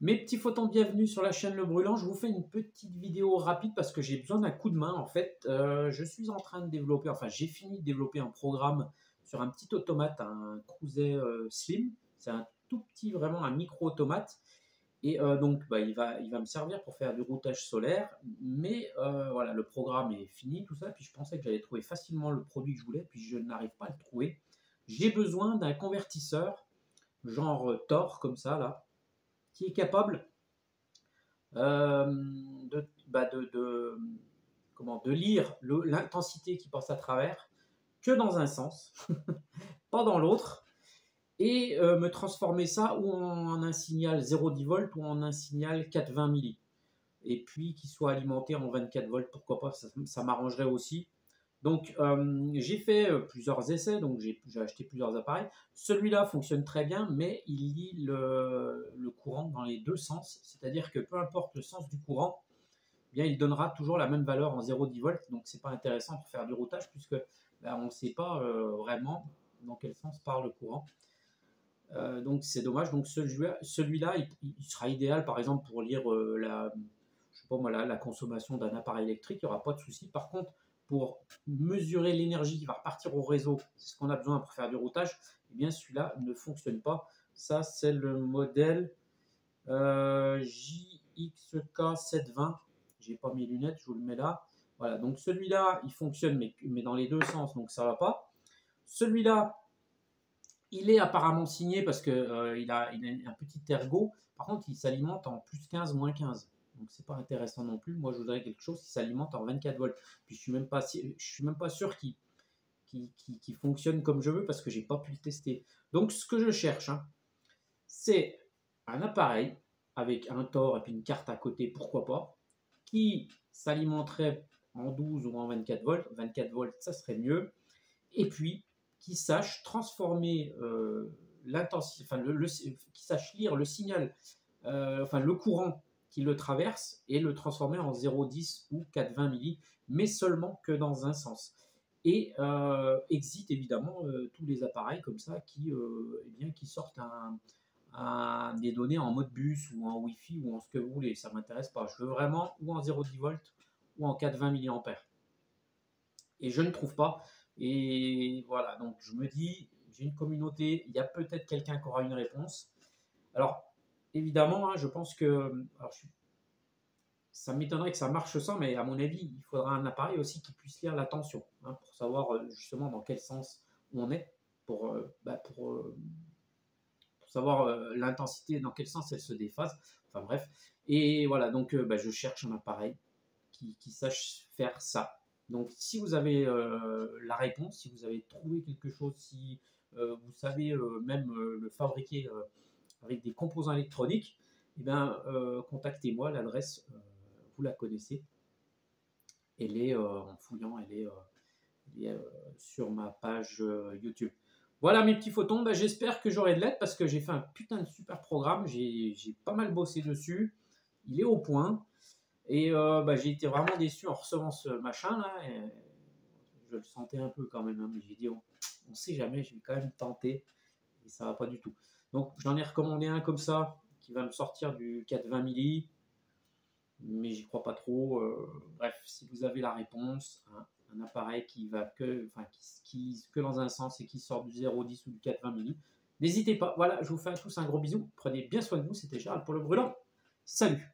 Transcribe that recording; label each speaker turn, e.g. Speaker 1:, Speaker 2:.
Speaker 1: Mes petits photons, bienvenue sur la chaîne Le Brûlant. Je vous fais une petite vidéo rapide parce que j'ai besoin d'un coup de main. En fait, je suis en train de développer, enfin j'ai fini de développer un programme sur un petit automate, un Cruiser Slim. C'est un tout petit, vraiment un micro-automate. Et donc, il va me servir pour faire du routage solaire. Mais voilà, le programme est fini, tout ça. Puis je pensais que j'allais trouver facilement le produit que je voulais, puis je n'arrive pas à le trouver. J'ai besoin d'un convertisseur, genre Tor, comme ça, là, qui est capable de lire l'intensité qui passe à travers que dans un sens, pas dans l'autre, et me transformer ça ou en un signal 0,10 volts ou en un signal 420 milli. Et puis qu'il soit alimenté en 24 volts, pourquoi pas, ça m'arrangerait aussi. Donc j'ai fait plusieurs essais, donc j'ai acheté plusieurs appareils. Celui-là fonctionne très bien, mais il lit le courant dans les deux sens, c'est-à-dire que peu importe le sens du courant, eh bien, il donnera toujours la même valeur en 0,10 volts, donc c'est pas intéressant pour faire du routage puisque on ne sait pas vraiment dans quel sens part le courant. Donc c'est dommage. Donc celui-là, il sera idéal par exemple pour lire je sais pas moi, la consommation d'un appareil électrique, il n'y aura pas de souci. Par contre, pour mesurer l'énergie qui va repartir au réseau, c'est ce qu'on a besoin pour faire du routage, eh bien celui-là ne fonctionne pas. Ça, c'est le modèle JXK720. J'ai pas mes lunettes, je vous le mets là. Voilà, donc celui-là, il fonctionne, mais dans les deux sens, donc ça va pas. Celui-là, il est apparemment signé parce que il a un petit ergot. Par contre, il s'alimente en plus 15, moins 15. Donc c'est pas intéressant non plus. Moi, je voudrais quelque chose qui s'alimente en 24 volts. Puis je suis même pas sûr qu'il fonctionne comme je veux parce que j'ai pas pu le tester. Donc ce que je cherche, c'est un appareil avec un Tor et puis une carte à côté, pourquoi pas, qui s'alimenterait en 12 ou en 24 volts. 24 volts, ça serait mieux. Et puis qui sache transformer l'intensité, qui sache lire le signal, le courant qui le traverse et le transformer en 0,10 ou 420 milli, mais seulement que dans un sens. Et exit évidemment tous les appareils comme ça qui sortent des données en mode bus ou en Wi-Fi ou en ce que vous voulez. Ça ne m'intéresse pas. Je veux vraiment ou en 0,10 volts ou en 420 mA. Et je ne trouve pas. Et voilà, donc je me dis, j'ai une communauté, il y a peut-être quelqu'un qui aura une réponse. Alors, évidemment, je pense que ça m'étonnerait que ça marche sans, mais à mon avis, il faudra un appareil aussi qui puisse lire la tension, pour savoir justement dans quel sens on est, pour savoir l'intensité, dans quel sens elle se déphase. Enfin bref. Et voilà, donc je cherche un appareil qui sache faire ça. Donc si vous avez la réponse, si vous avez trouvé quelque chose, si vous savez même le fabriquer avec des composants électroniques, eh bien, contactez-moi, l'adresse, vous la connaissez. Elle est en fouillant, elle est sur ma page YouTube. Voilà mes petits photons, j'espère que j'aurai de l'aide parce que j'ai fait un putain de super programme, j'ai pas mal bossé dessus, il est au point. Et j'ai été vraiment déçu en recevant ce machin là. Et je le sentais un peu quand même, mais j'ai dit on sait jamais, je vais quand même tenter. Et ça va pas du tout. Donc j'en ai recommandé un comme ça qui va me sortir du 420 milli, mais j'y crois pas trop. Bref, si vous avez la réponse, un appareil qui va que dans un sens et qui sort du 0,10 ou du 420 milli, n'hésitez pas. Voilà, je vous fais à tous un gros bisou. Prenez bien soin de vous. C'était Charles pour Le Brûlant. Salut.